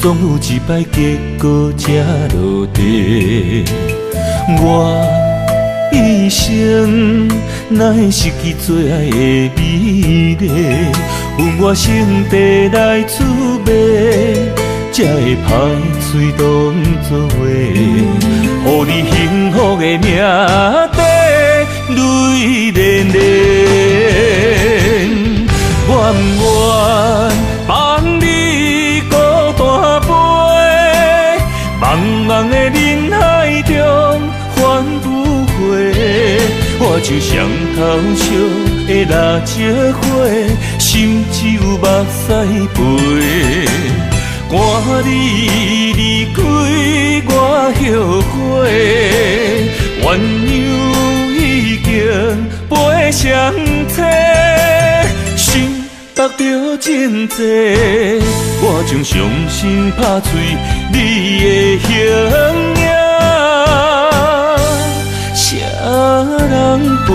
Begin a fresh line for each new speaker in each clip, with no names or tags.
总有一摆结果才落地。我一生哪会失去最爱的美丽？阮我心地来滋味，才会歹嘴当作话，予你幸福的命地泪连连。愿不愿放你孤单飞，茫茫的人海中返不回。我就像头烧的蜡烛火，心只有目屎飞。赶你离开，我后悔，鸳鸯已经飞上车，心目着真多，我将伤心拍碎你的形影，谁人陪？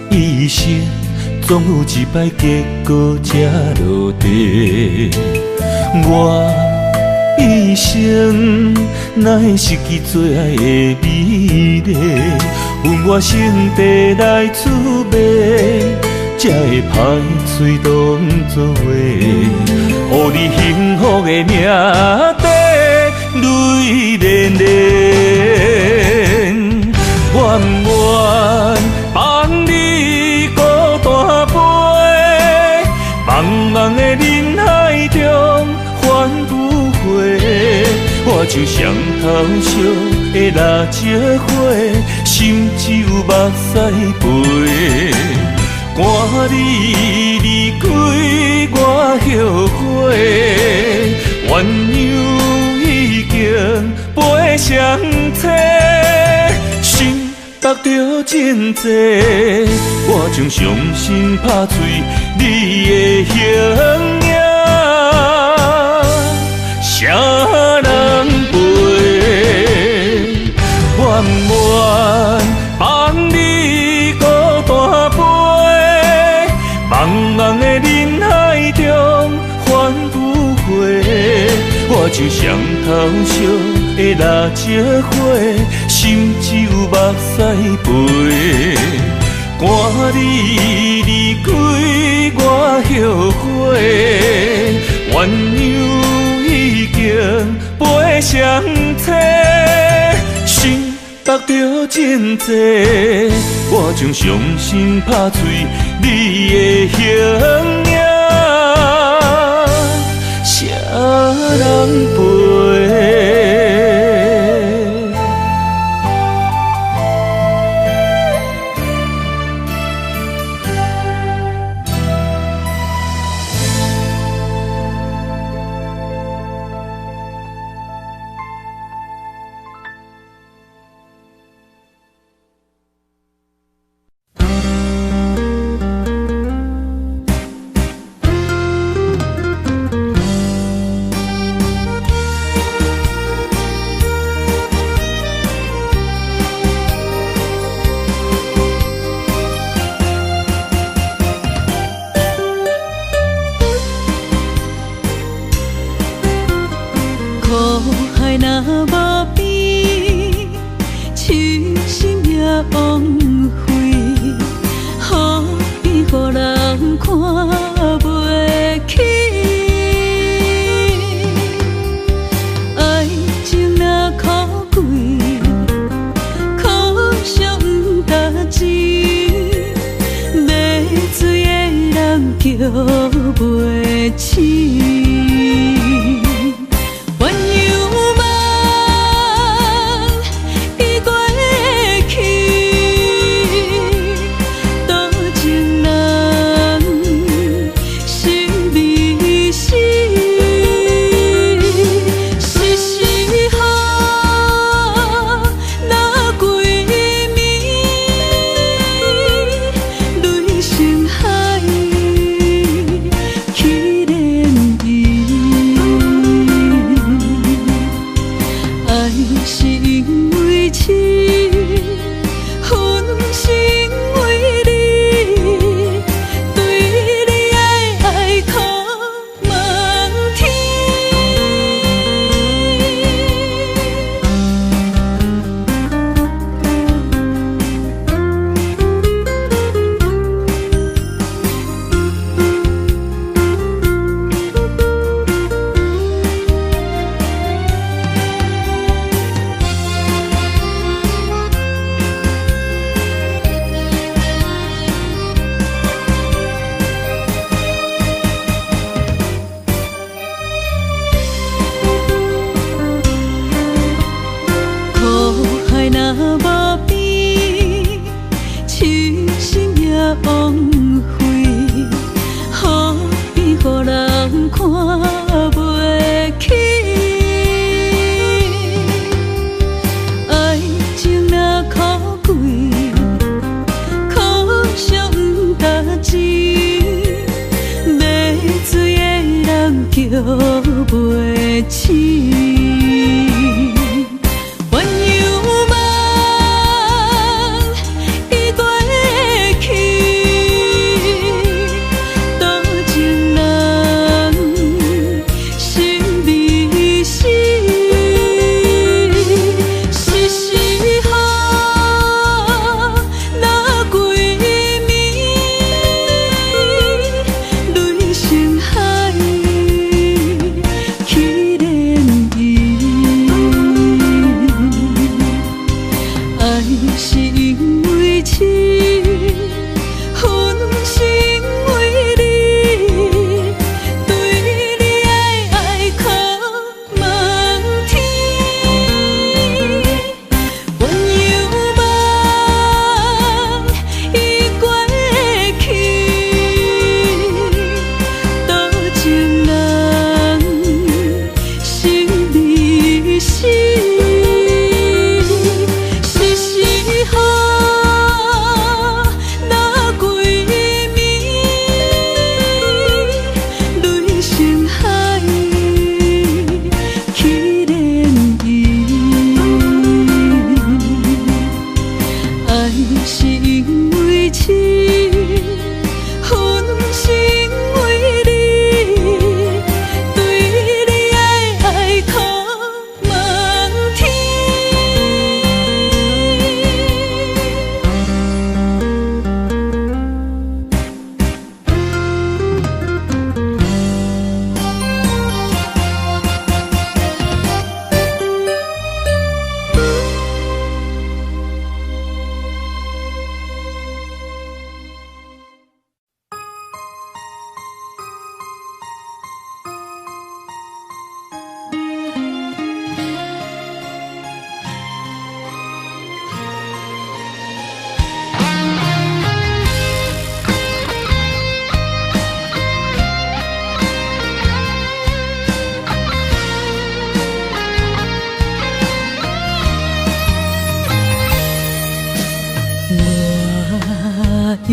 一生总有一摆结果才落地。我一生哪会失去最爱的美丽？阮我心地来滋味，才会歹嘴当作话，予你幸福的命地泪连连。愿不愿放你孤单飞，茫茫的人海中返不回。我就像头烧的蜡烛火，心只有目屎飞。赶你离开，我后悔，鸳鸯已经飞上车，心目着真多，我将伤心拍碎你的形影，谁人陪？愿不愿放你孤单飞，茫茫的人海中返不回。我就像头烧的蜡烛火，心只有目屎飞。赶你离开，我后悔，鸳鸯已经飞上车，心目着真多，我将伤心拍碎你的形影，谁人陪？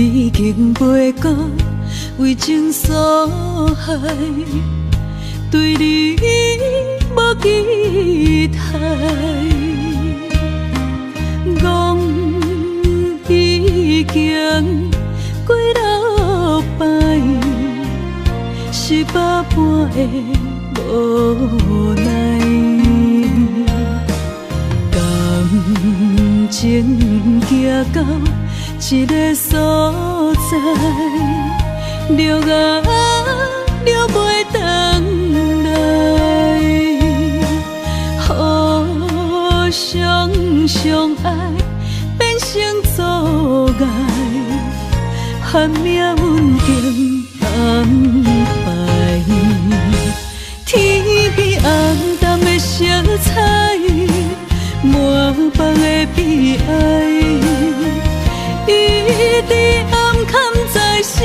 已经袂到为情所害，对你无期待。讲已经过6摆，失百般的无奈，感情行到一个所在，了啊了袂回来，互相相爱变成阻碍，喊命运经安排，天边红淡的色彩，满腹的悲哀，一直暗藏在心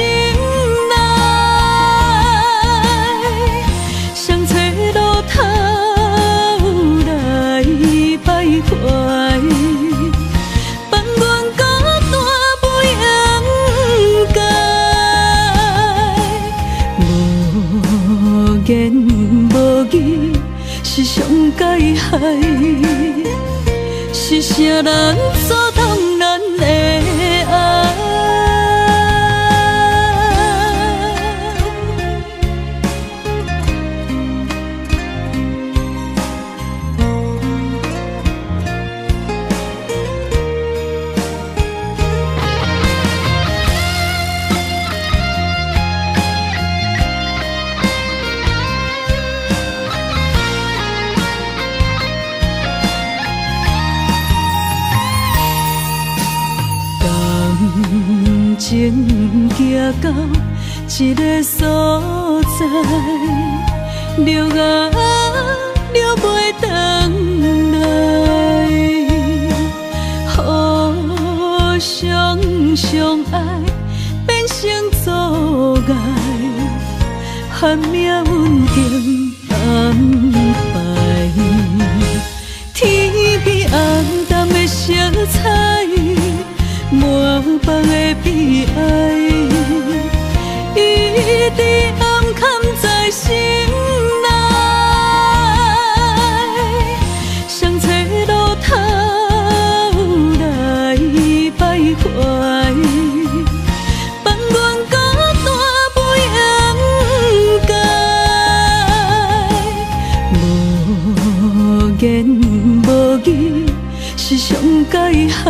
内，想找路头来徘徊，放阮孤单不应该，无言无语是上解害，是啥人阻挡咱的爱？情行到一个所在，了啊了袂回来，互相相爱变成阻碍，喊命运经安排，天边红淡的色彩，满腹的悲哀，一直暗藏在心内，想找路头来徘徊，放阮孤单不应该，无言无语是上解害，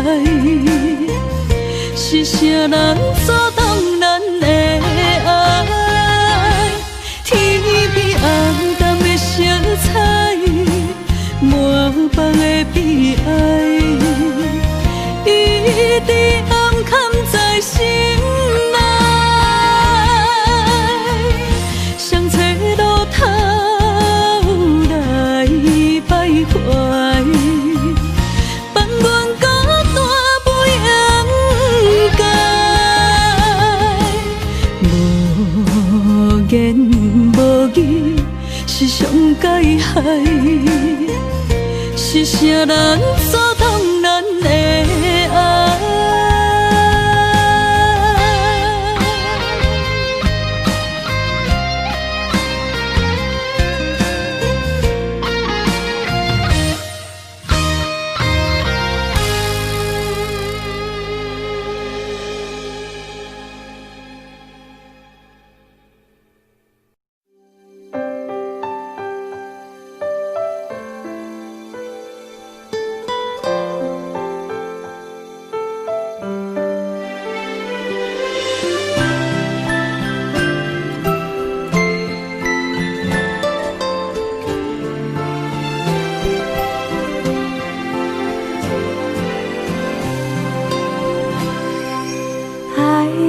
是啥人阻挡咱的爱？天边红淡的色彩，满腹的悲哀，一直暗藏在心内，想找路头来徘徊，放阮孤单不应该，无言无语是上解害，是啥人阻挡咱的爱？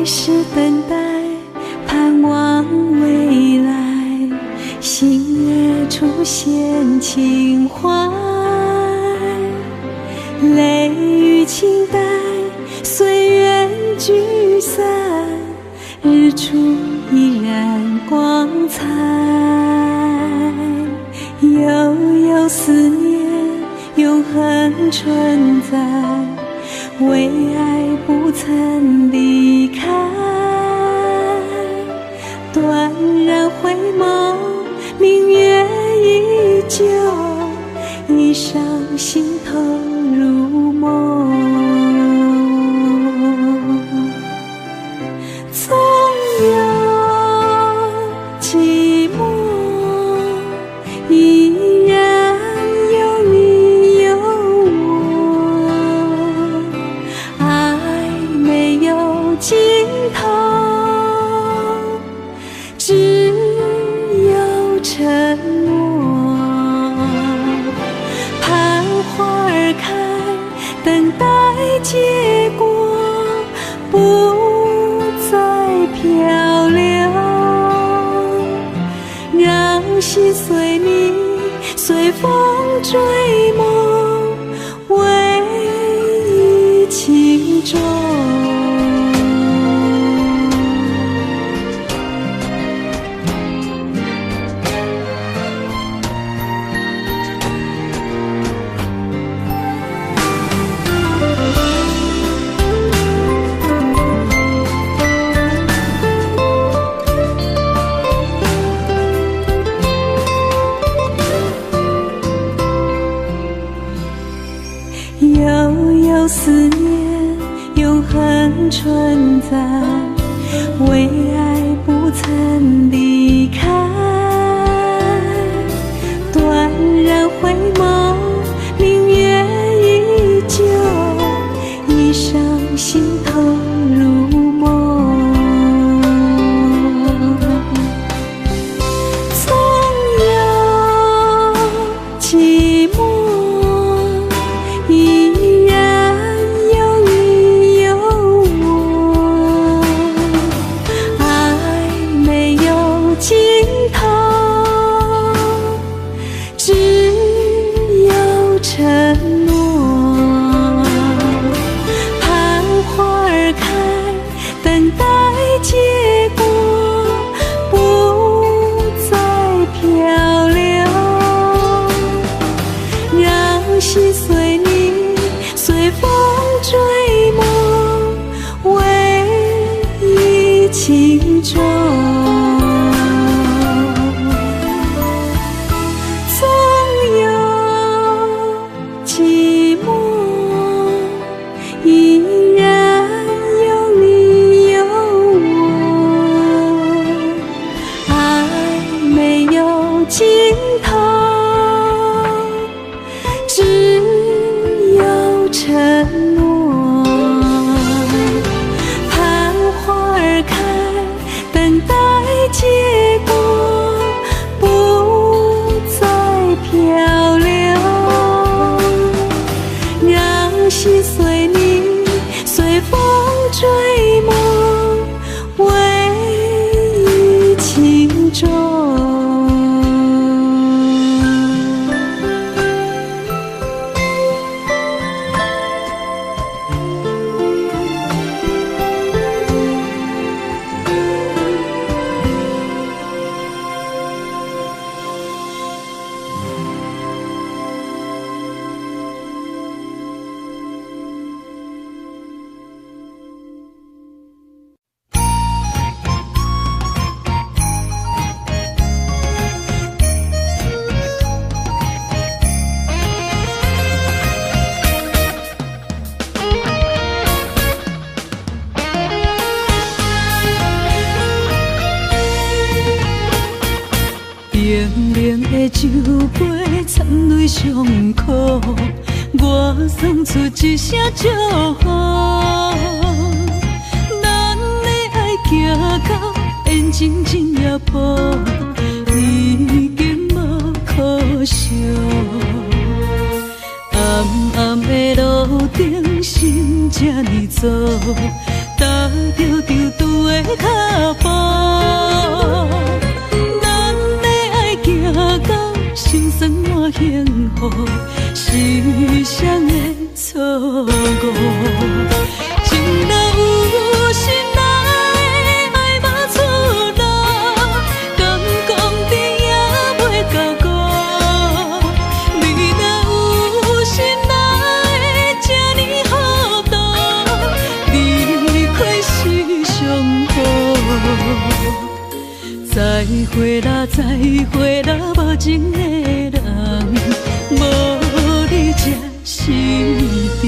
是等待，盼望未来，星月出现情怀，泪与情带，岁月聚散，日出依然光彩，悠悠思念永恒存在，为爱不曾离开，断然回眸，明月依旧，一伤心头如梦。纵有寂寞，依然有你有我，爱没有尽头，只有沉默。盼花儿开，等待结果，不再漂流，让心随你，随风追梦，唯一情衷。悠悠思念，永恒存在，为爱不曾离开，断然回眸，明月依旧，一伤心头如梦。纵有寂寞，依然有你有我，爱没有尽头，只有承诺。盼花儿开，等待结果，不再漂流，让心随你，随风追梦，唯一情衷。纵有寂寞，依然有你有我，爱没有尽头，只有承诺。盼花儿开，等待结果，不再漂流，让心随你，随风追梦，唯一情衷。冷冷的酒杯掺泪伤苦，我送出一声祝福。咱的爱行到缘尽尽也破，已经无可惜。暗暗的路顶，心这呢做，踏着丢丢的脚步。行到心酸满幸福，时常的错误。情若有心来，爱无出路，敢讲甜也袂到果。你若有心来，这呢好多，你会啦，再会啦，无情的人，无你才是对。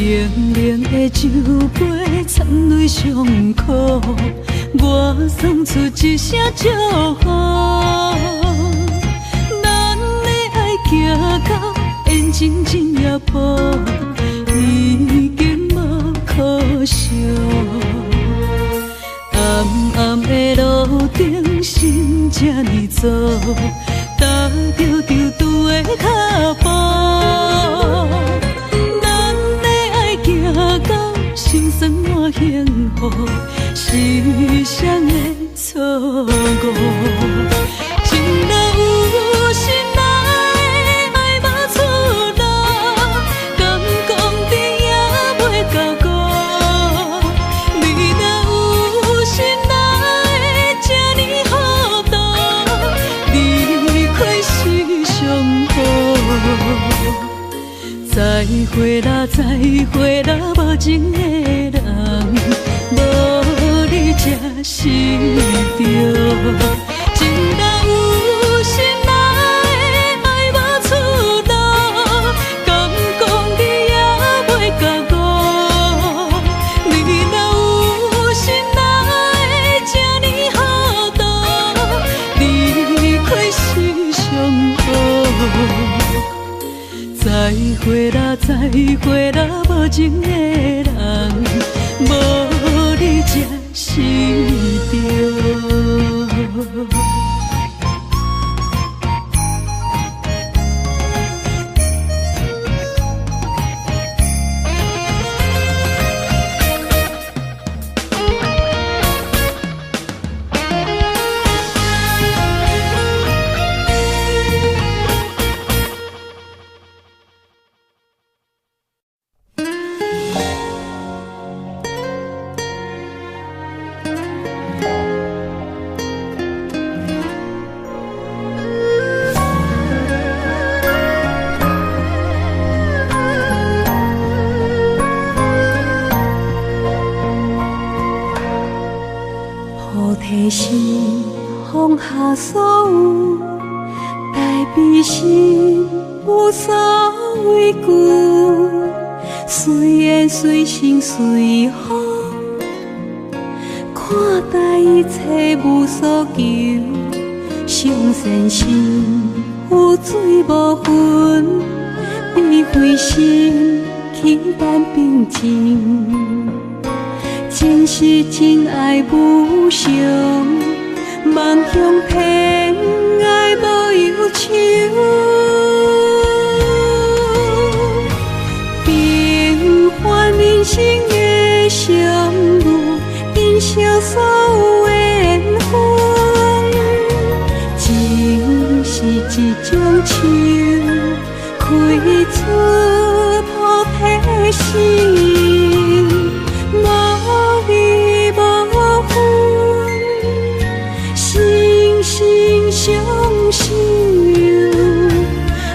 冷冷的酒杯，掺泪伤苦，我送出一声祝福。咱的爱行到缘尽天涯步，已经无可惜。暗暗的路顶，心这呢走，踏着丢丢的脚步。心酸满幸福，世上的错误。情若有心爱，爱无出路，敢讲你也袂甲顾。你若有心爱，这呢好度，离开是上好。再会啦，再会啦，无情的人，无你才是对。情若有心爱，爱无出路，敢讲你也袂甲顾。你若有心爱，这呢好度，离开是上好。再会啦，再会啦，无情的人，无你才是对。心放下所有，代悲心无所畏惧。随缘随心随风，看待一切无所求。上善心有水无分，智慧心轻淡平静。真实真爱无常，梦乡偏爱无忧愁。平凡人生的相遇，珍惜所有的缘分。情是一种树，开出菩提心。相守，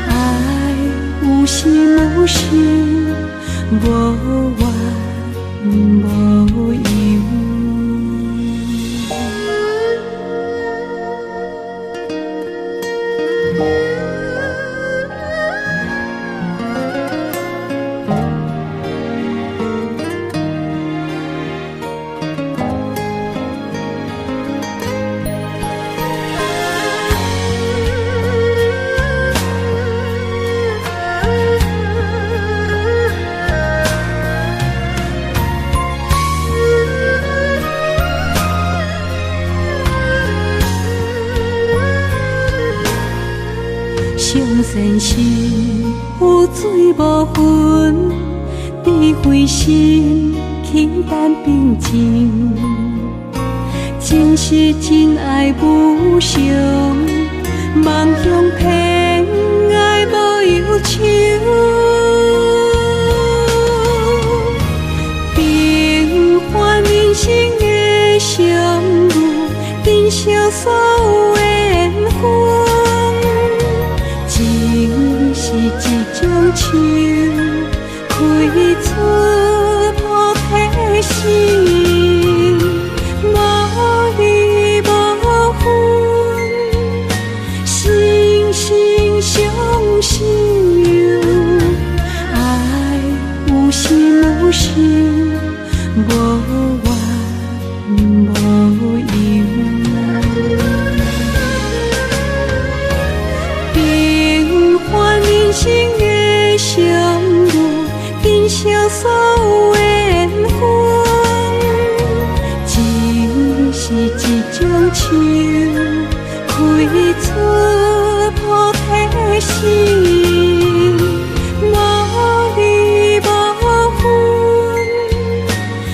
爱有心有事，无怨无尤。上善心有水无分，智慧心轻淡平静。真实真爱无常，梦乡偏爱无忧愁。平今生所有缘分，情是一种树，开出菩提心，无离无分，心心相惜，爱有心无事，无怨无尤。平凡人生的相遇，今生所有缘分，情是一种树，开出菩提心，无离无分，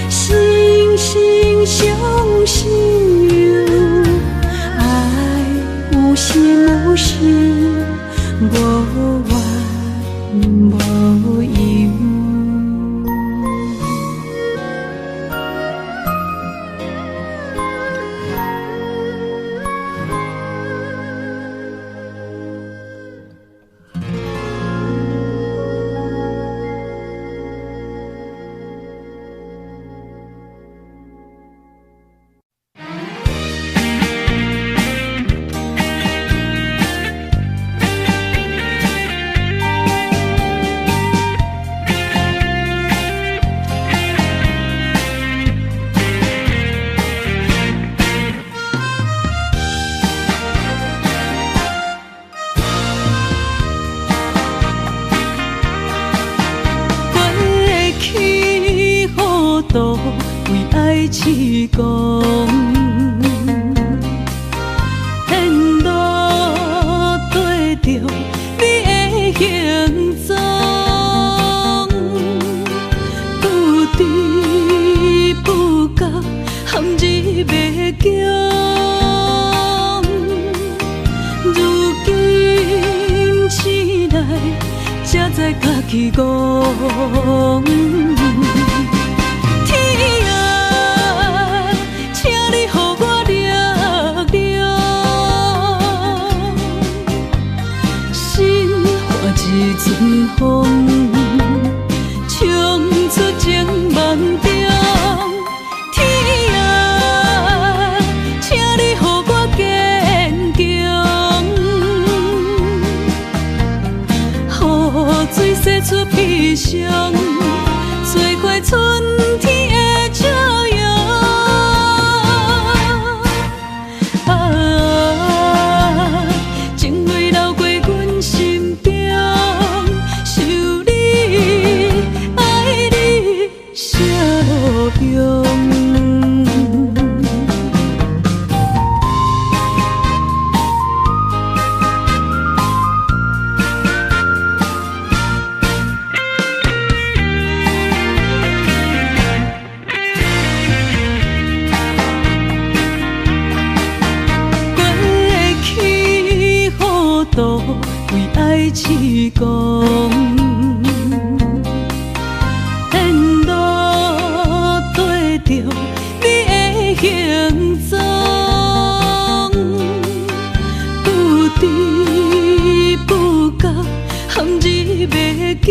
心心相惜，爱有心无事，无怨无尤。为爱痴狂，沿路跟着你的行踪，不知不觉陷入迷宫。如今醒来，才知家己戆。一阵风，冲出情梦中。天啊，请你予我坚强，雨水洗出悲伤，做花春天的笑容。情泪流过阮心中。为爱痴狂，沿路跟着你的行踪，不知不觉陷入迷宫。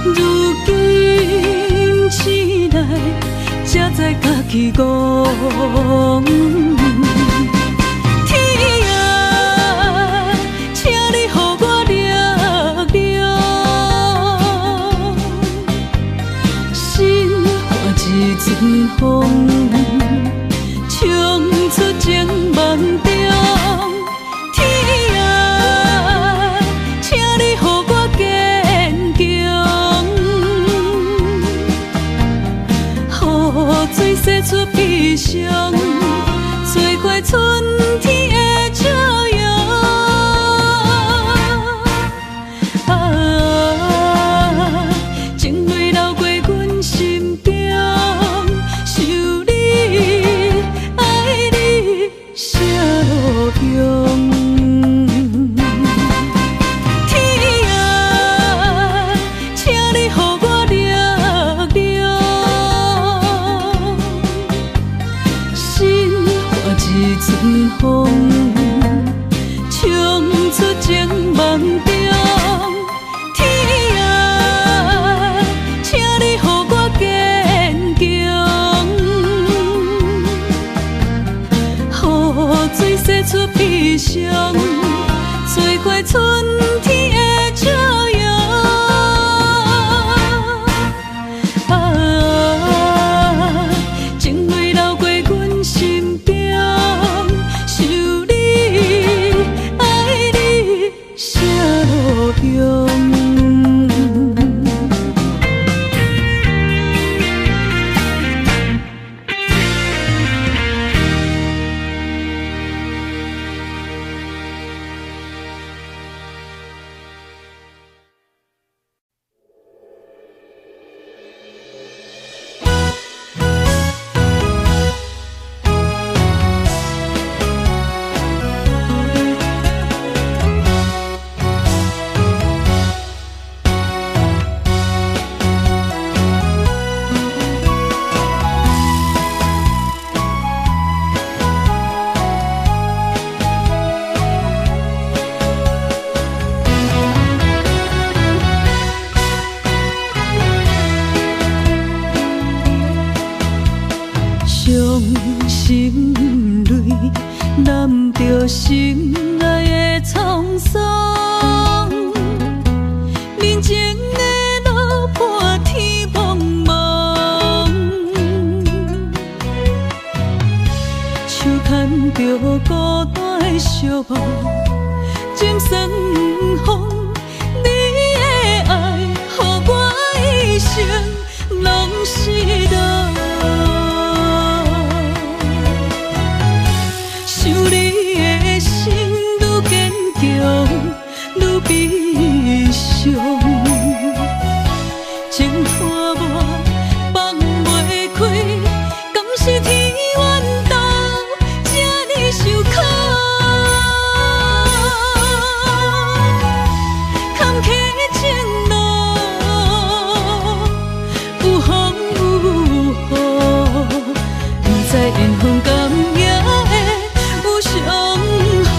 如今醒来，才知家己戆。一阵风，冲出情梦中。天啊，请你予我坚强，雨水洗出悲伤，做花春天的笑容。情泪流过阮心中。天啊，请你予我力量，风，冲出情梦中。天啊，请你予我坚强，雨水洗出悲伤，做过春天的笑容。啊，情泪流过阮心中，想你，爱你，啥路用？伤心泪，揽着心爱的沧桑，面前的路伴天茫茫，手牵着孤单的寂寞，渐酸风，你的爱，予我一生拢是道。想你的心愈坚强，愈悲伤，情看我放袂开，敢是天怨斗，这呢受苦。坎坷情路，有风有雨，不知缘分甘也会有相逢。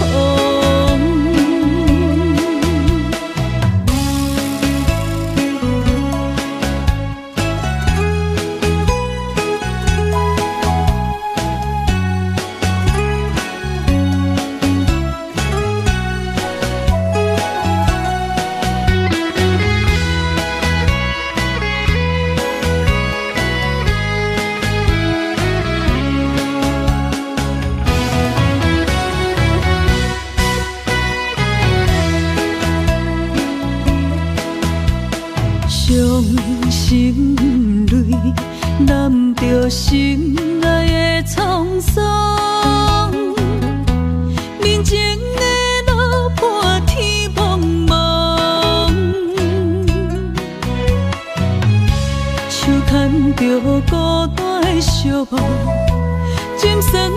伤心泪，揽着心爱的沧桑，面前的路伴天茫茫，手牵着孤单的寂寞，渐酸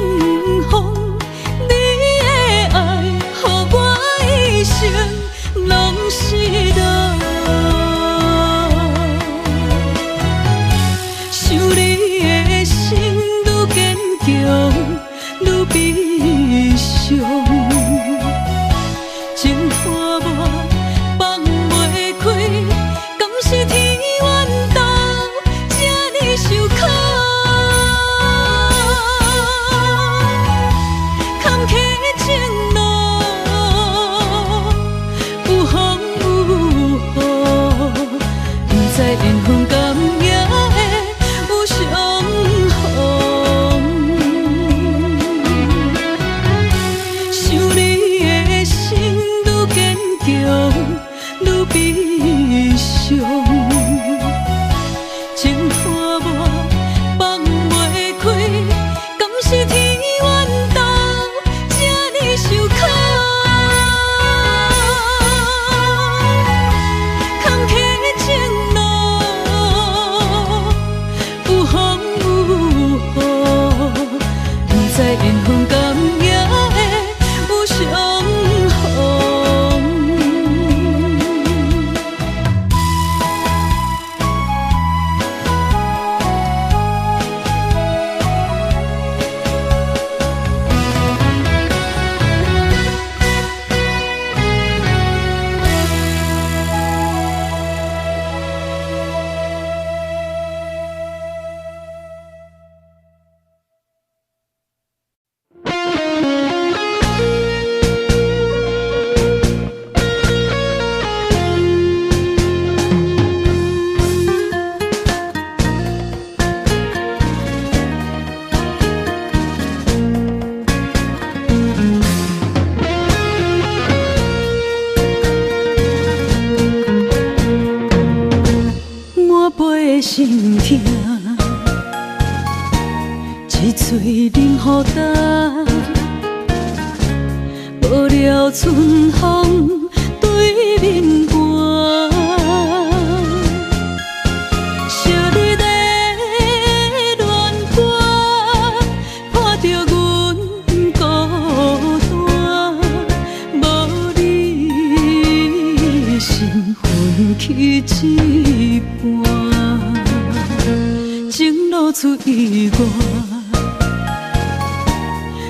风，你的爱，予我一生拢是道。想你的心愈坚强，愈悲伤，情看我放袂开，敢是天怨斗，这呢受苦。坎坷情路，有风有雨，不知缘分甘也会有相逢。了春风对面寒，惜你在乱歌，破着阮孤单，无你心分去一半，情路出意外。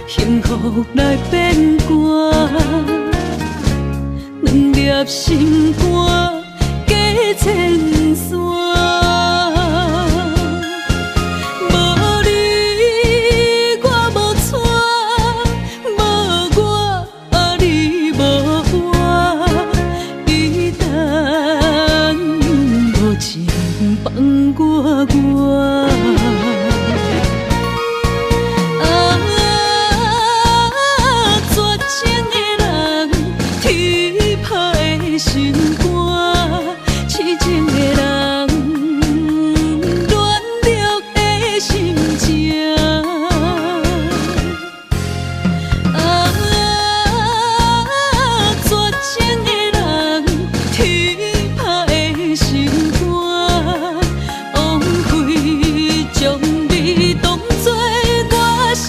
幸福来变卦，两粒心肝加千山。无你我无带，无我你无我，伊等无情放我。心肝，痴情的人，乱了的心情。绝情的人，天拍的心肝，枉费将你当作我生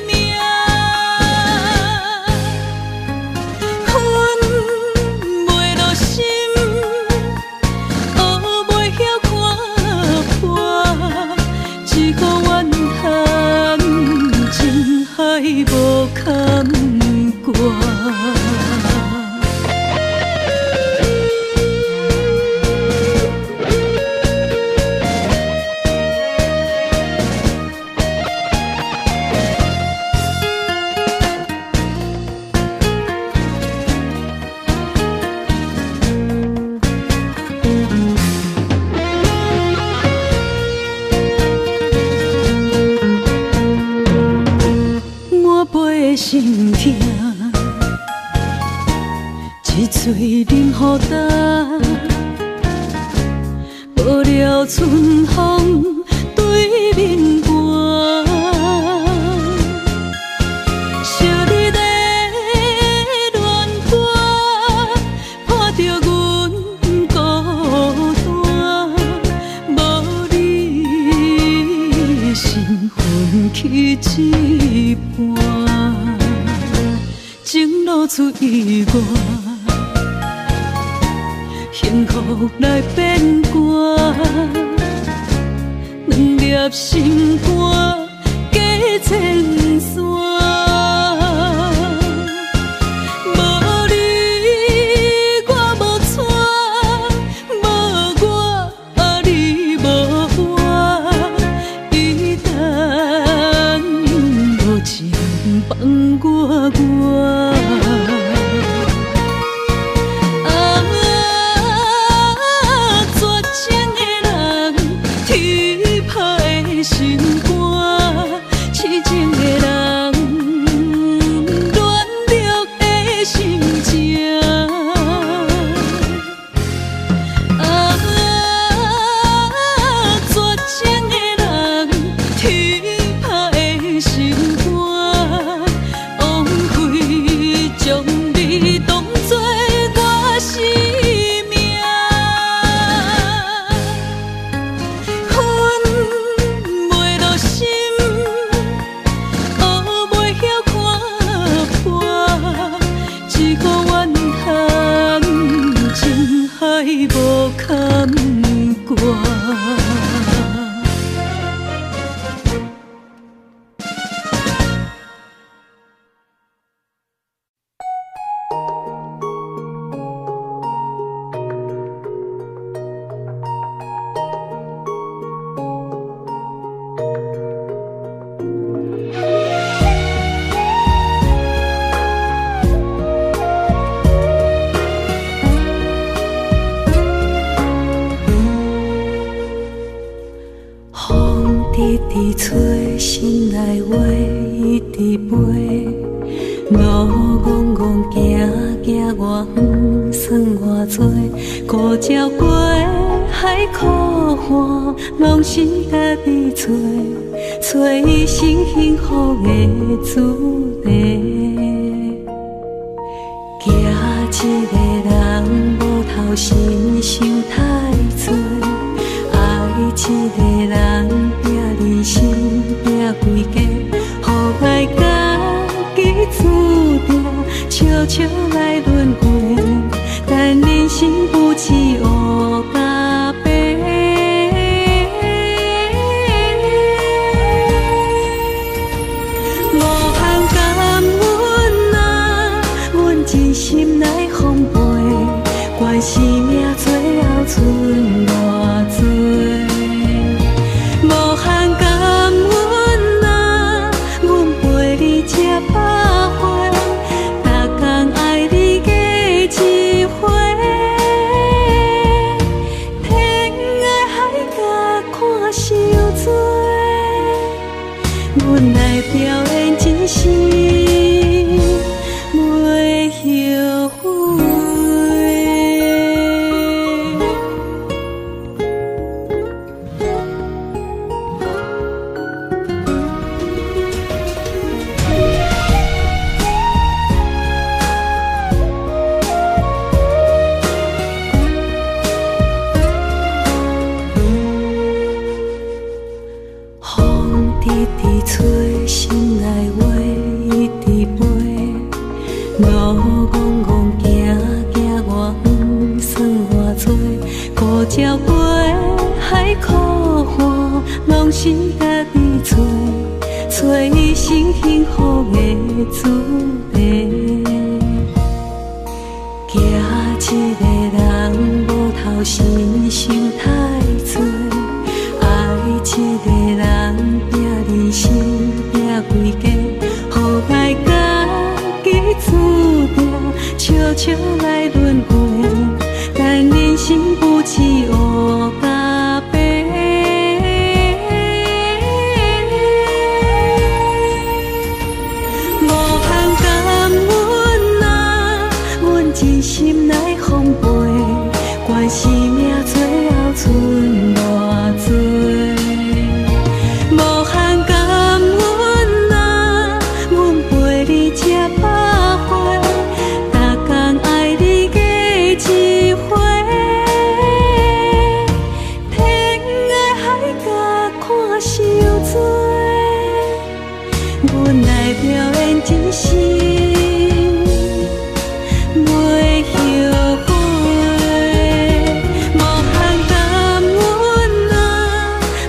命。无坎坷。心痛，一嘴忍予干，无了春风对面寒，惜你在乱歌，破着阮孤单，无你心分去一半。情路出意外，幸福来变卦，两粒心肝加千山。无你我无带，无我你无我，伊等无情放我。心肝，痴情的人，乱了的心情。绝情的人，天拍的心肝，枉费将你当作我生命。无坎坷。一直吹，心内话一直飞，路戆戆行行偌远，算偌多，苦照过海苦旱，拢是家己找，找伊生幸福的主题。心想太多，爱一个人拼人生拼规家，予爱家己注定，笑笑来轮回，但人生不止黑甲白。无限感恩啊，阮真心来奉陪，愿生命最后剩偌多。无限感恩啊，阮陪你吃百回，逐天爱你加一回。天涯海角看伤多，阮来表演真心袂后悔。风直直吹，心内话一直飞，路戆戆行行，我不算偌多，孤鸟飞，海苦寒，拢是家己找，找一生幸福的主题。惊一个人无头心想太多，爱一个人拼人生拼规家，予爱家己注定，笑笑来轮回，但人生不止黑甲白。无限感恩啊，阮真心来奉陪，愿生命最后剩偌多。无限感恩啊，阮陪你吃百回，逐天爱你加一回。天涯海角看伤多，阮来表演真心袂后悔。无限感恩啊，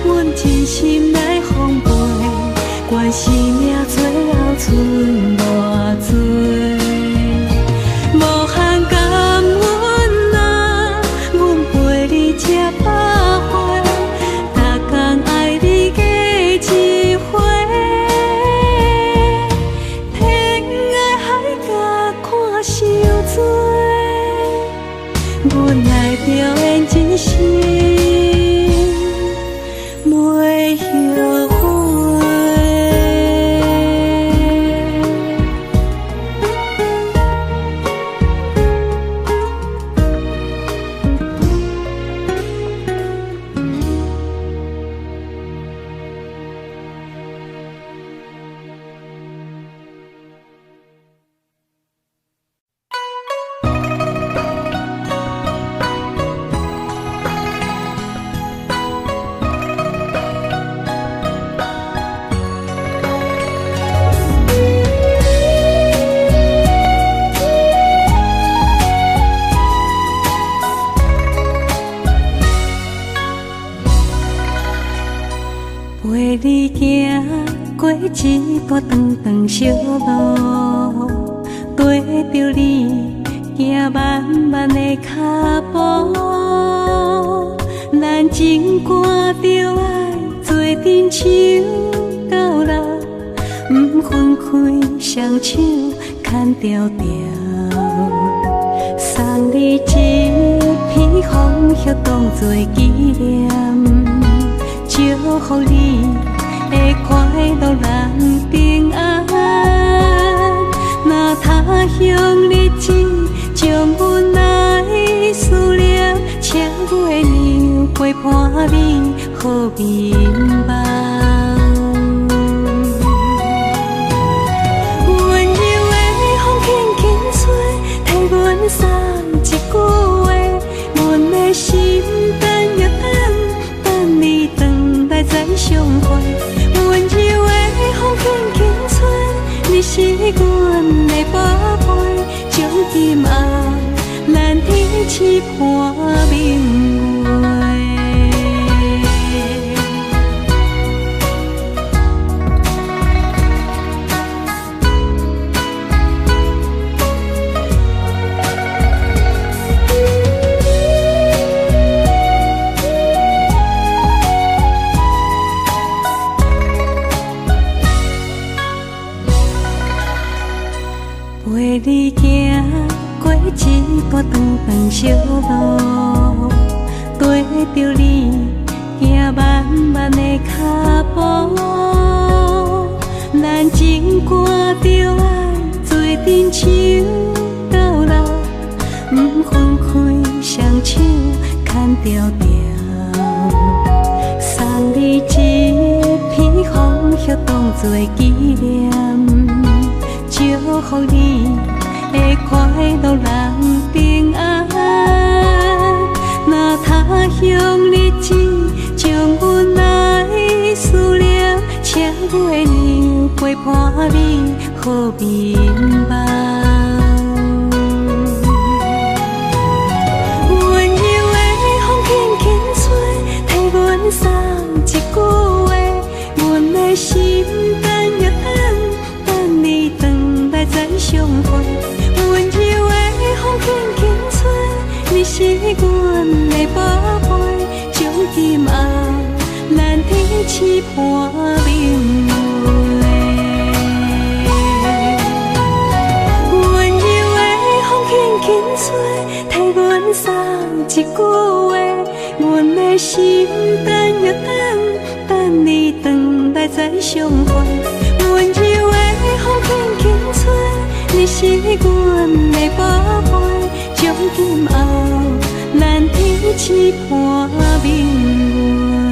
阮真心来奉陪，愿生命最后剩偌多。无限感恩啊，阮陪你吃百回，逐天爱你加一回。天涯海角看伤多，阮来表演真心袂后悔。陪你行过一段长长小路，跟着你行慢慢的脚步，咱情歌着爱做阵手到老，不分开双手牵条条，送你一片风叶当作纪念。祝福你会快乐人平安，若他乡日子将阮来思念，请月亮陪伴你好眠梦。温柔的风轻轻吹，替阮送一句话，痴伴明月。陪你行过一段长小路，跟着你行漫漫的脚步，咱情歌着爱做阵手到老，不分开双手牵条条，送你一片风叶当作纪念。祝福你会快乐人平安，若他乡日子将阮来思念，请月娘陪伴你好眠梦。温柔的风轻轻吹，替阮送一句话，阮的心等越等，等你回来再相会。温柔的风轻轻吹，你是阮的宝贝，从今后咱天痴伴明月。温柔的风轻轻吹，替阮送一句话，阮的心等越等，等你回来再相会。温柔的风轻轻吹，你是阮的宝贝，从今后咱天痴伴明月。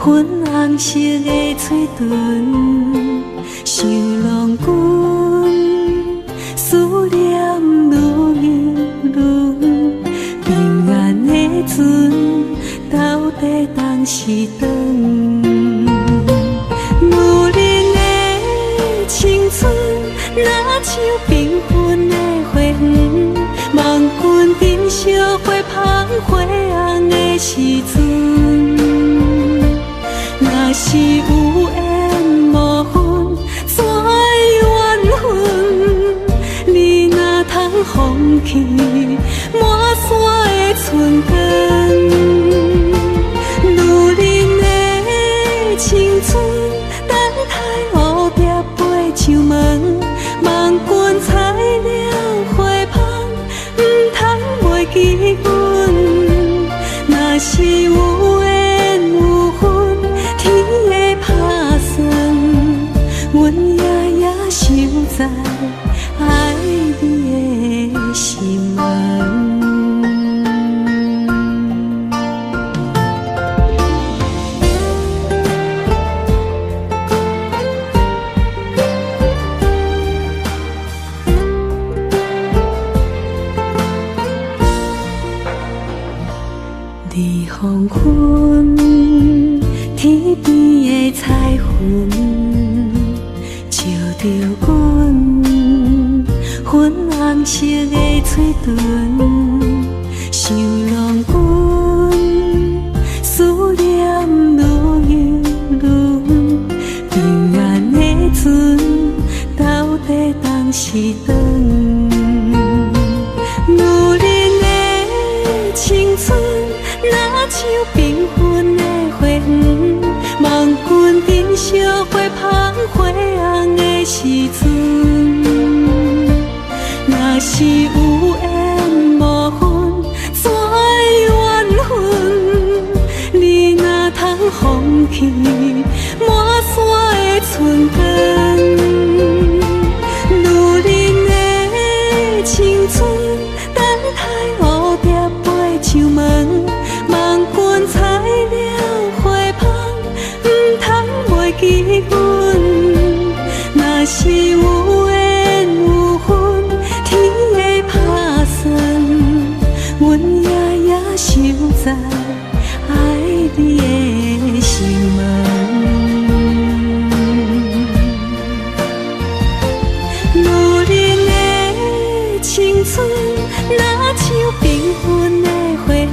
粉红色的嘴唇，想浪君，思念愈悠长。平安的船，到底当时长？女人的青春，若像缤纷的花园，望君珍惜花香花红的时阵。若是有缘无分，怎会缘分？你若通放弃满山的春光，女人的青春，等待蝴蝶飞上门，望君采了花香，不通袂记阮。若是有缘有分，天会打算，阮夜夜守在爱你的心门。黄昏，天边的彩云，照着阮粉红色的嘴唇，想浪君，思念愈悠长。平安的船，到底当时长？女人的青春，若像缤纷的花园，望君珍惜花香花红的时阵。若是有缘无分，怎会缘分？你若通放弃满山的春光，女人的青春，等待蝴蝶飞上门，望君采了花香，不通袂记阮。若是有缘有分，天会打算，阮夜夜守在爱你的心门。女人的青春，若像缤纷的花园，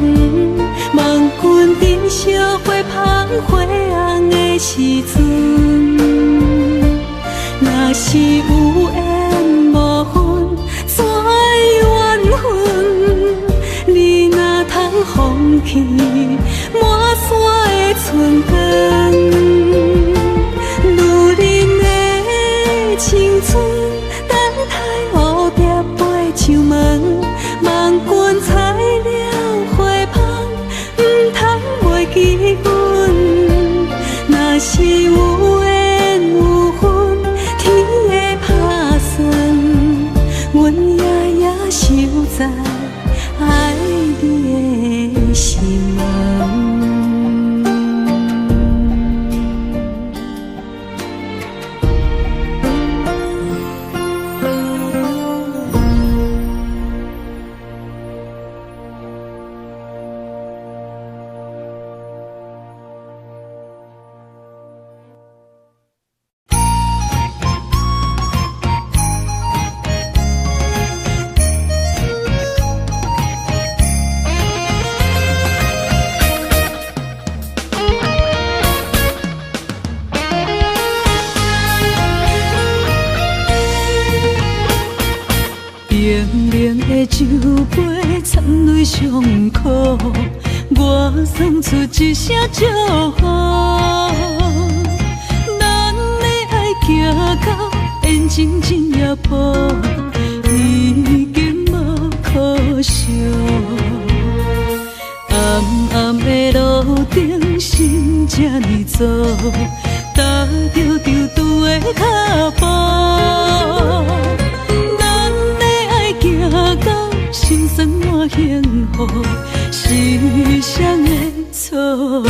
望君珍惜花香花红的时阵。若是有缘无分，怎会缘分？你若通放弃满山的春光，女人的青春，等待蝴蝶飞上门，望君采了花香，不通袂记阮。若是有缘有分，天会打算，阮夜夜守在爱你的心门。冷冷的酒杯掺泪上苦，我送出一声祝福。咱的爱行到缘尽真也破，已经无可惜。暗暗的路顶，心这呢走，踏着丢丢的脚步。心酸满幸福，时常的错误。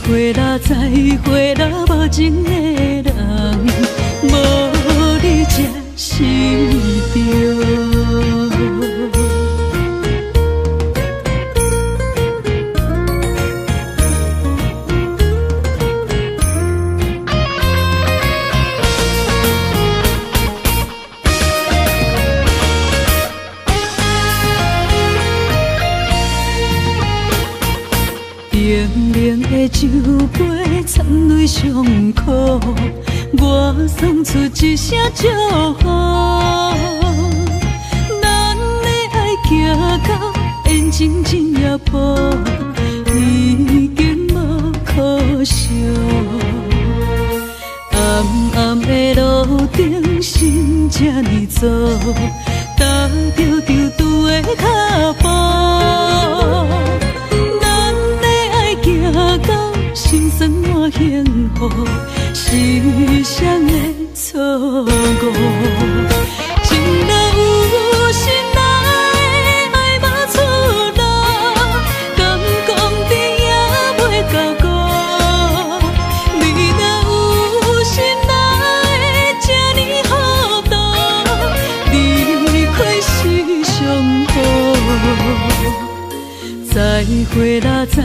会啦，再会啦，无情的人，无你才是对。冷冷的酒杯掺泪伤苦，我送出一声祝福。咱的爱行到缘尽天涯坡，已经无可惜。暗暗的路顶，心这呢走，踏着着拄的脚步。行到心酸满幸福，是谁的错误？情若有心爱，爱无出路，敢讲甜也袂到果。你若有心爱，这呢好多，离开是上好。再会啦，再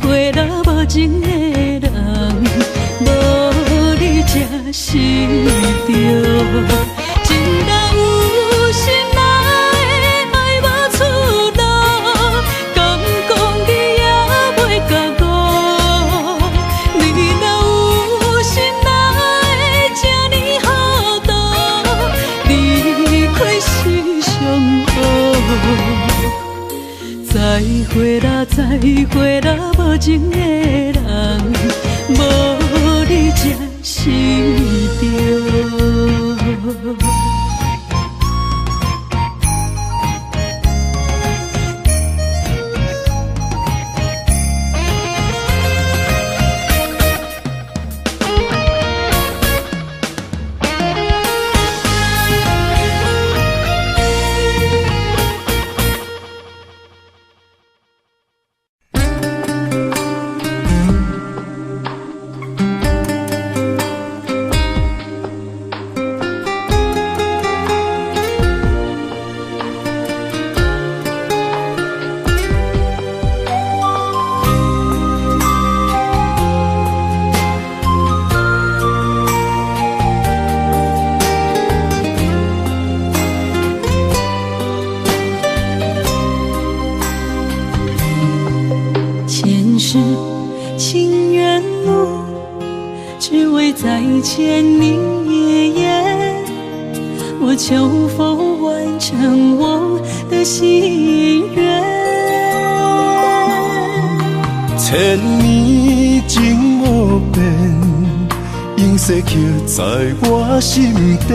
会啦，无情的人，无你才是对。情若有心爱，爱无出路，敢讲你也袂到果。你若有心爱，这呢好多，离开是上好。再会啦，再会啦，无情的人，无你才是对。千年夜夜，我求否完成我的心愿。
千年情无变，永逝刻在我心底。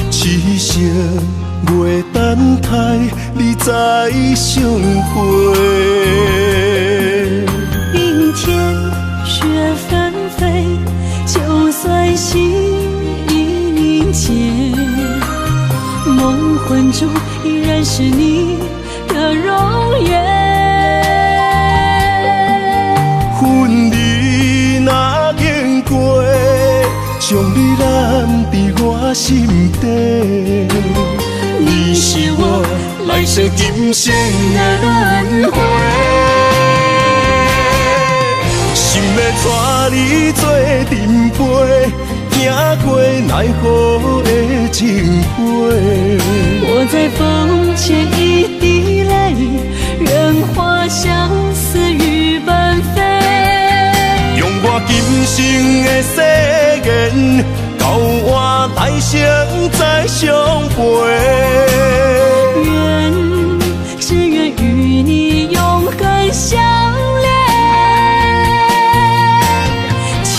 痴情袂等待，你再相会。
冰天雪纷飞，就算心已凝结，梦魂中依然是你的容颜。
恨你若经过，将你揽在我心底。你是我来世今生的轮回。心要带你做阵陪，行过奈何的情花。
我在风前一滴泪，任花相思雨纷飞。
用我今生的誓言，到我来生再相陪。
只愿与你永恒相恋，情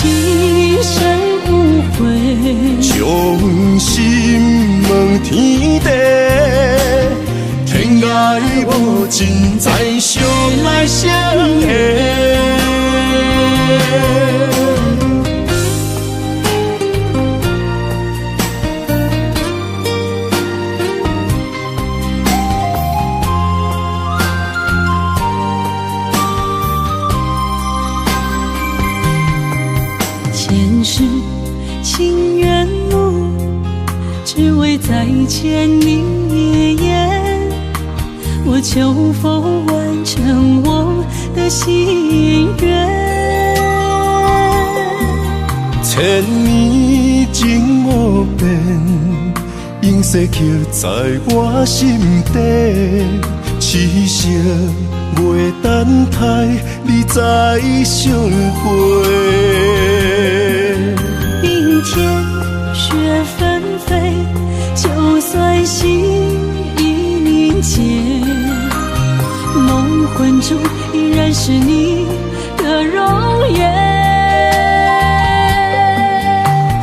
深无悔，
将心问天地，天涯无尽，再相来相会。
见你一眼，我就否完成我的心愿。
千年情无变，永逝刻在我心底。痴情袂等待，你再相陪。
明天雪纷飞，就算心已凝结，梦魂中依然是你的容颜。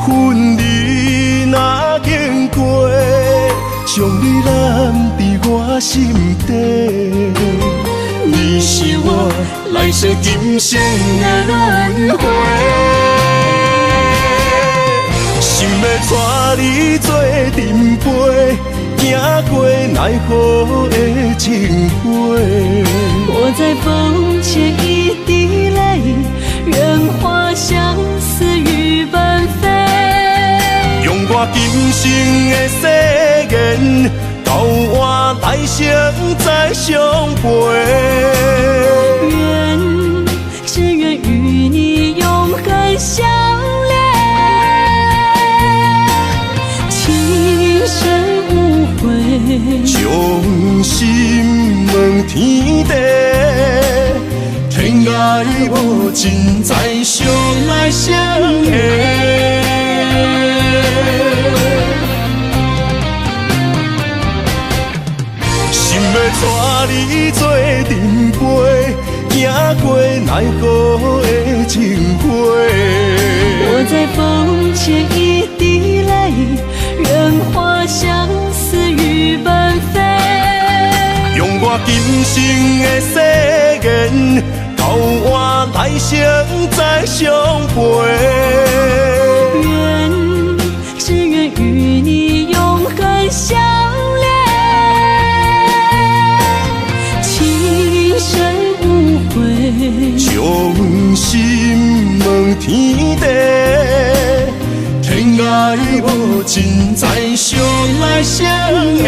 恨你若经过，将你揽在我心底。你是我来世今生的轮回，心要带你做阵陪，行过奈何的情花。
我在风前一滴泪，愿化相思雨奔飞。
用我今生的誓言，到我来生再相陪。
只愿与你永恒相恋，情深无悔，
将心问天地，天涯无尽，再相来相会。心要带你做阵陪，行过奈何的情花。
我在风前一滴泪，愿化相思雨奔飞。
用我今生的誓言，到我来生再相陪。
只愿与你永恒相恋，情深无悔，
将心问天地，天涯无尽，再相来相会。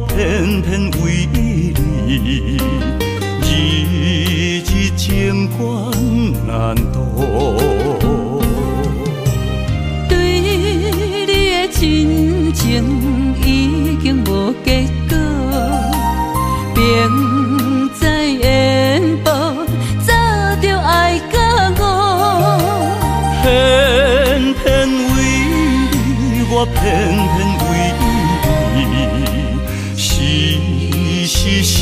偏偏为你，日日情关难渡。
对你的真情已经无结果，并在缘报，早就爱甲我。
偏偏为你，我偏偏为你。时心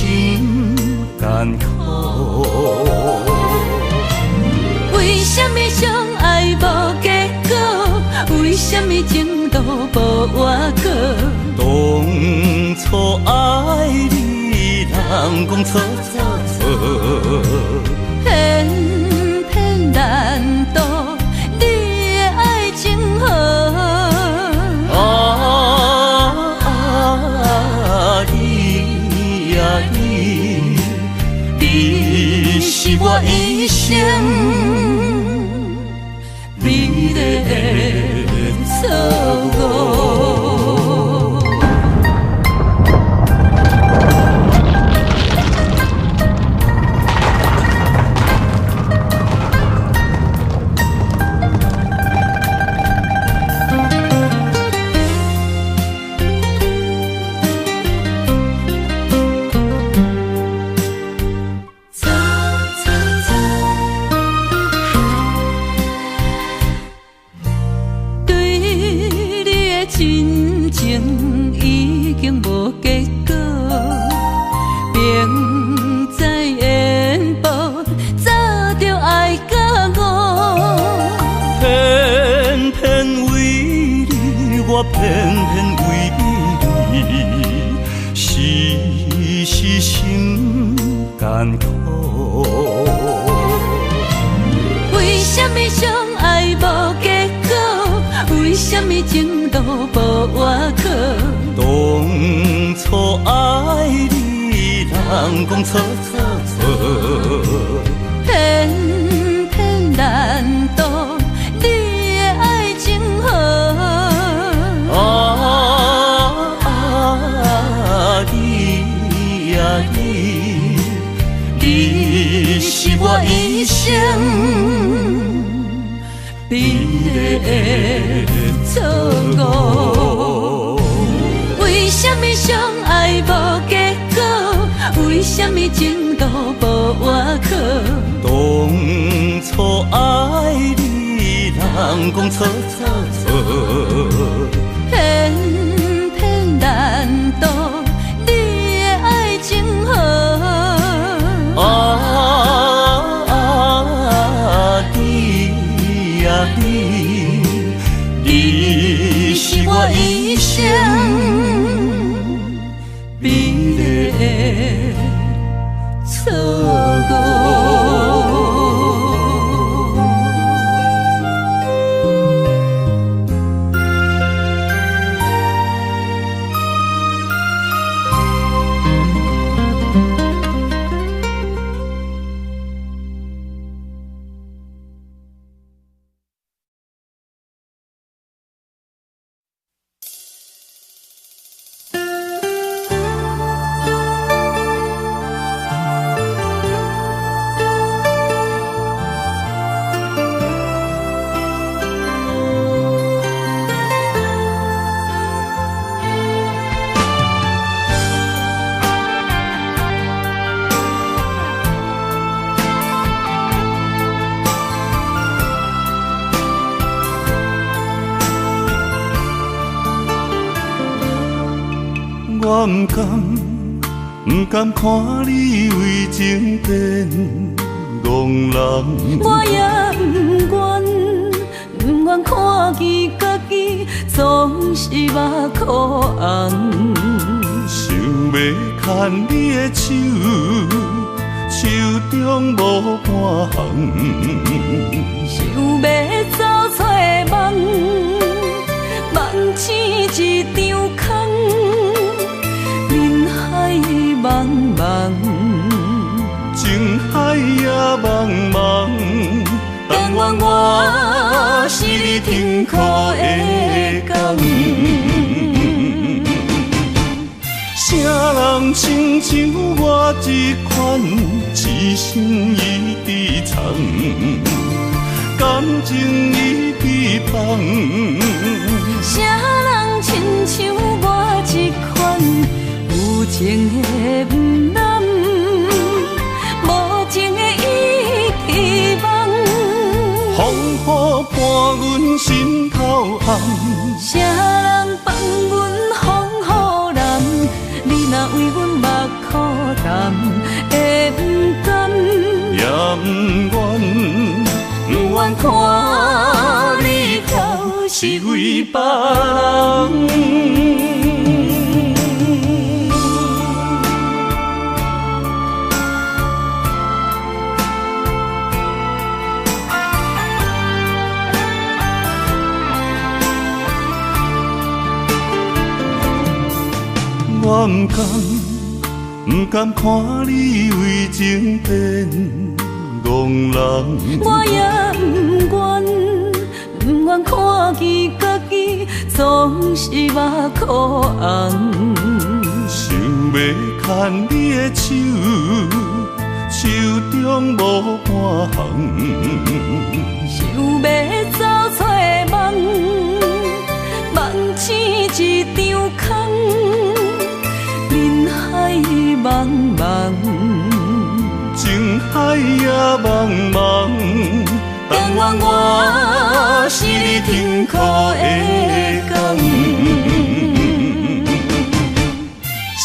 艰苦，
为什么相爱无结果？为什么情路无外过？
当初爱你，人讲错错错，
偏偏难渡你的爱情河。
你是我一生美丽的错误。
偏偏为你，时时心艰苦。
为什么相爱无结果？为什么情路无外口？
当初爱你，人讲错错错，
偏偏难渡你的爱情河。
你啊你，你是我一生美丽的错误。
为什么相爱无结果？为什么情路无外口？
当初爱你，人讲错错错，
偏偏难渡你的爱情河。
你啊你，你是我一生美丽的错误。我不甘看你为情变憨人，
我也不愿看见家己总是目眶红。
想要牵你的手，手中无半项，
想要走出梦，梦醒一场空。人海茫茫，
情海也茫茫，但愿我是你停靠的港。啥人亲像我这款一生一直藏，感情已被放。
啥人亲像我这款有情的不男，无情的伊希望。
风雨伴阮心头暗，
啥人放阮风雨男？你若为阮目苦淡，会不甘？
也不愿，
不愿看你头是为别人。
我不甘看你为情变憨人，
我也不愿看见家己总是目眶红。
想要牵你的手，手中无半项，
想要走出梦，梦醒一场空。人海茫茫，
情海也茫茫，但愿我是你停靠的港。啥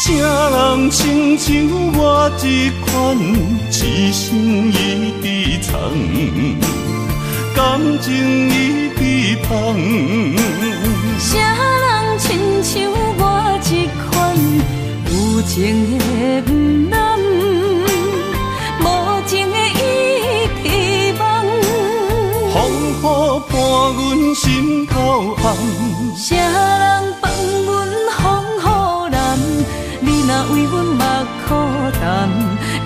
人亲像我这款一生一直藏，感情已被放。
啥人像我这款有情的不男，无情的伊痴梦。
风雨伴阮心头红，
谁人放阮风雨男？你若为阮目苦淡，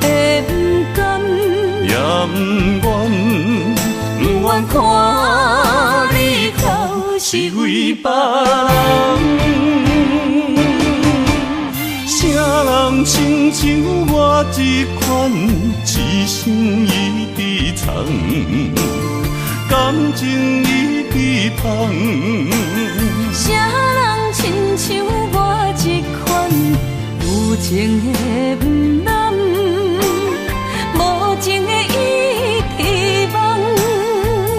会不甘？
也不愿，不愿看你哭是为别人。谁人亲像我这款，一生一直藏，感情一直放。
谁人亲像我这款有情的不男，无情的伊痴梦。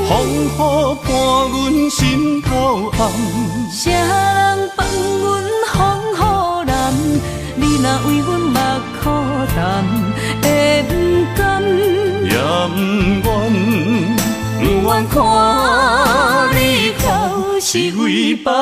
风雨伴阮心头红，
谁人放阮风雨男？你若为阮目苦淡，会不甘？
也不愿，不愿看你哭是为别人。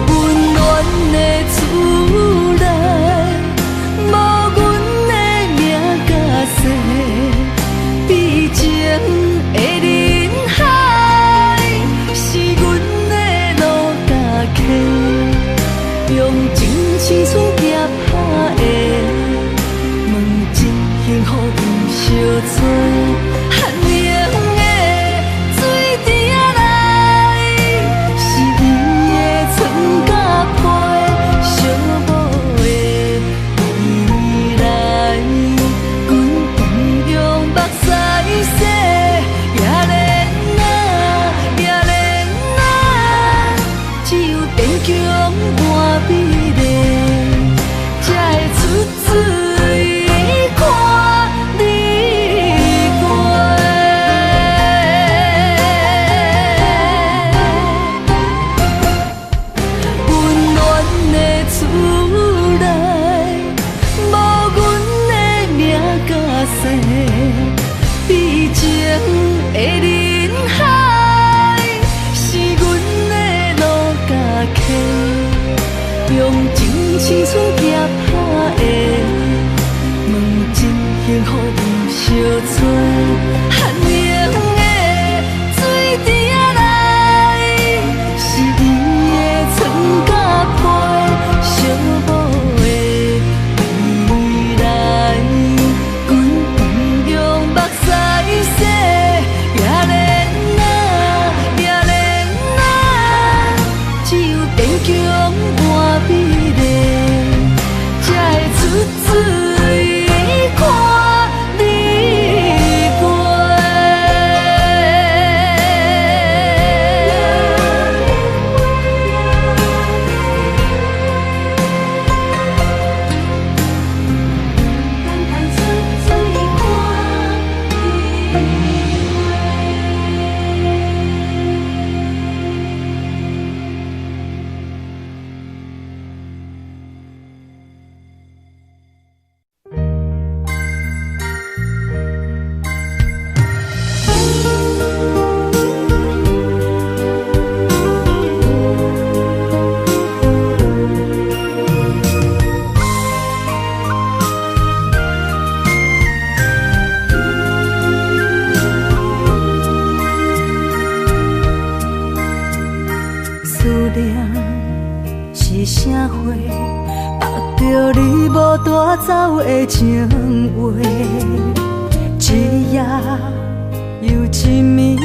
温暖的人海，是阮的路家客，用真青春行拍的，问真幸福有相找，寒冷的水池仔内，是伊的床甲被，小某的未来，阮不用目屎洗，也连只有坚强换美丽，才会出水看你走的情话，一夜又一暝，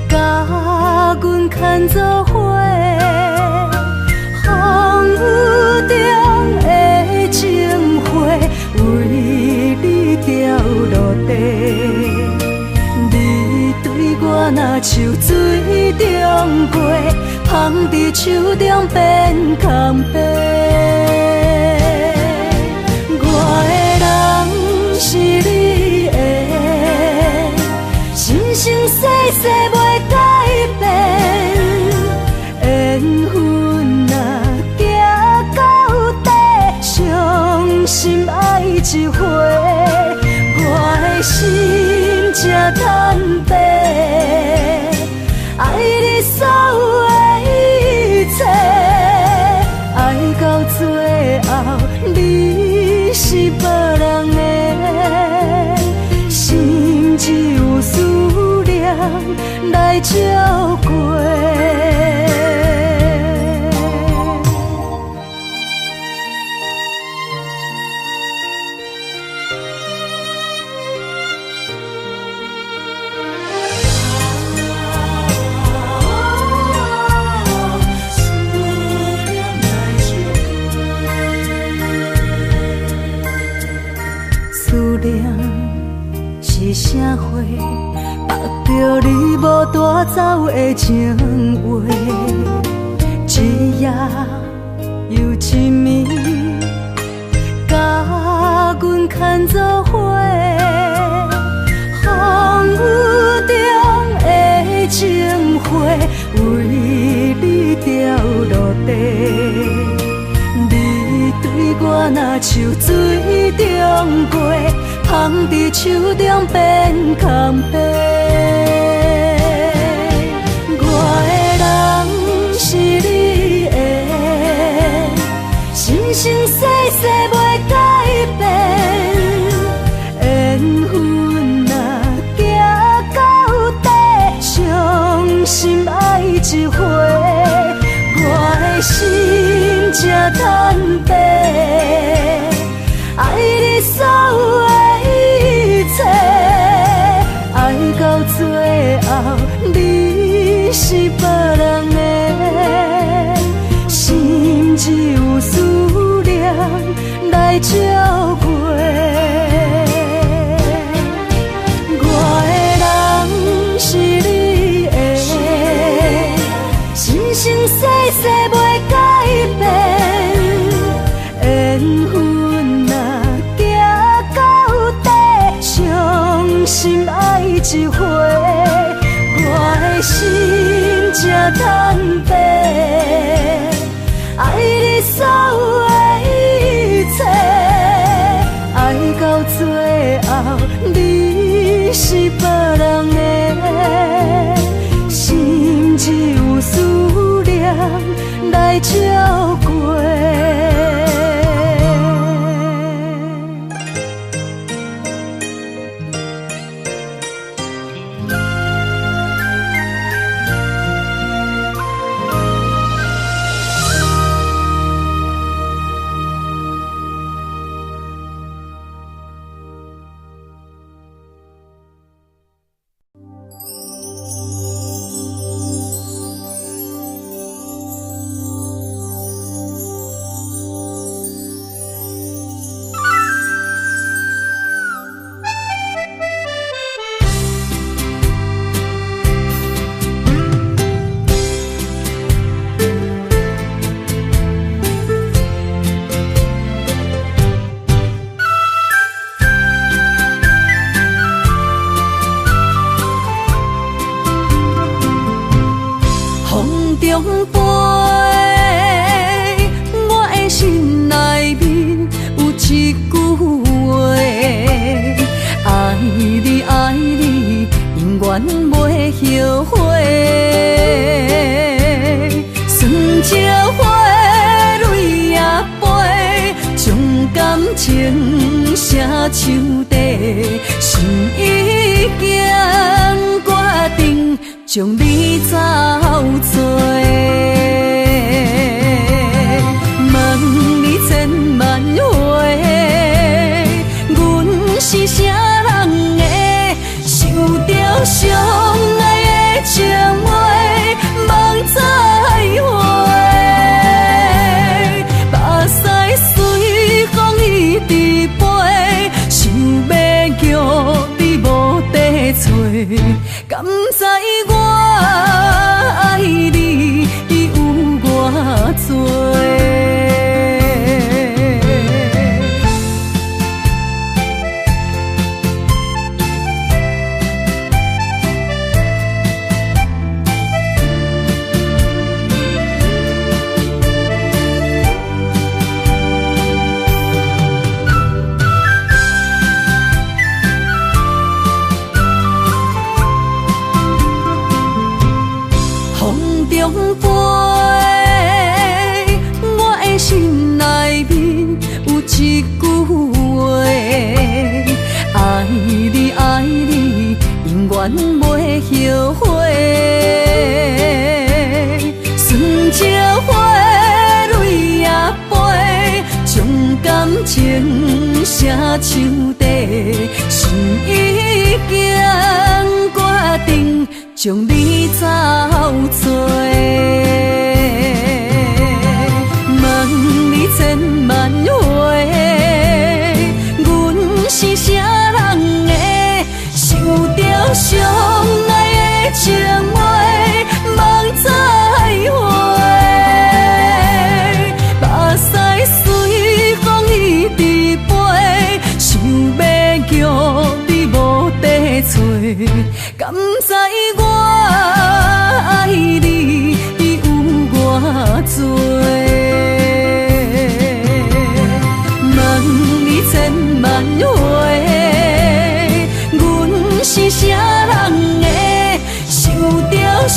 甲阮牵做伙。风雨中的情花，为你掉落地。你对我若像水中月，芳伫手中变空白。我的人是你的，生生世世袂改变。缘分若行到底，伤心爱一回。我的心才坦白，爱你所有的一切，爱到最后你是别人的，心只有思念来照过。是啥花，目着你无带走的情话，一夜又一暝，甲阮牵做伙。风雨中的情花，为你掉落地。你对我若像水中月，芳伫手中变空白。我的人是你的，生生世世袂改变。缘分若行到底，伤心爱一回。我的心才坦白，爱你所有的一切，爱到最后你是别人的，心只有思念来照过。我的人是你的，生生世世袂改变。缘分若行到底，伤心爱一回。我的心才坦白，爱你所有的一切，爱到最后你是别人远袂后悔。酸椒花泪也飞，将感情写手底，心已经决定将你走做。问你千万回，阮是啥人的，受着伤爱的情话，梦再会。目屎随风一直飞，想要叫你无地找，敢知我爱你有偌多？一句话，爱你爱你，永远袂后悔。酸椒花泪也飞，将感情写手底，心已经决定将你走做。问你千万回，阮是啥人的，受着伤爱的情话，梦再会。目屎随风一直飞，想要叫你无地找，敢知我爱你有偌多？千万回，阮是啥人的，受着伤